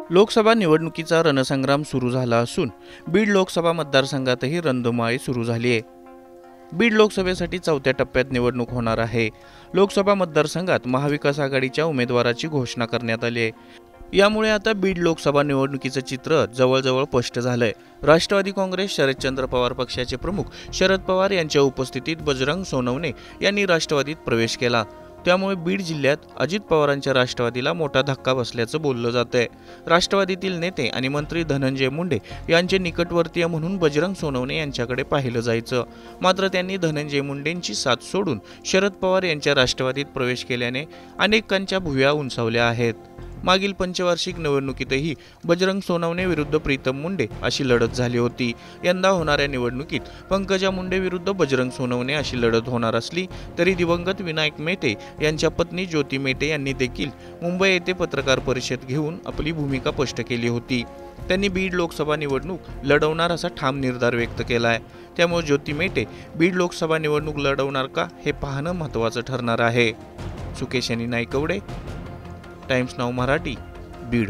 लोकसभा निवडणुकीचा रणसंग्राम सुरू झाला असून बीड लोकसभा मतदारसंघातही रणधुमाळी सुरू झाली आहे। बीड लोकसभेसाठी चौथ्या टप्प्यात निवडणूक होणार आहे। लोकसभा मतदारसंघात महाविकास आघाडीच्या उमेदवाराची घोषणा करण्यात आली आहे। यामुळे आता बीड लोकसभा निवडणुकीचं चित्र जवळजवळ स्पष्ट झालंय। राष्ट्रवादी काँग्रेस शरदचंद्र पवार पक्षाचे प्रमुख शरद पवार यांच्या उपस्थितीत बजरंग सोनवणे यांनी राष्ट्रवादीत प्रवेश केला। त्यामुळे बीड जिल्ह्यात अजित पवारांच्या राष्ट्रवादीला मोठा धक्का बसल्याचं बोललं जातंय। राष्ट्रवादीतील नेते आणि मंत्री धनंजय मुंडे यांचे निकटवर्तीय म्हणून बजरंग सोनवणे यांच्याकडे पाहिलं जायचं, मात्र त्यांनी धनंजय मुंडेंची साथ सोडून शरद पवार यांच्या राष्ट्रवादीत प्रवेश केल्याने अनेकांच्या भुवया उंचावल्या आहेत। मागील पंचवार्षिक निवडणुकीतही बजरंग सोनवणे विरुद्ध प्रीतम मुंडे अशी लढत झाली होती। यंदा होणाऱ्या निवडणुकीत पंकजा मुंडे विरुद्ध बजरंग सोनवणे अशी लढत होणार असली तरी दिवंगत विनायक मेटे यांच्या पत्नी ज्योती मेटे यांनी देखील मुंबई येथे पत्रकार परिषद घेऊन आपली भूमिका स्पष्ट केली होती। त्यांनी बीड लोकसभा निवडणूक लढवणार असा ठाम निर्धार व्यक्त केला आहे। त्यामुळे ज्योती मेटे बीड लोकसभा निवडणूक लढवणार का हे पाहणं महत्त्वाचं ठरणार आहे। Sukesh Naikwade, Times Now Marathi, Beed.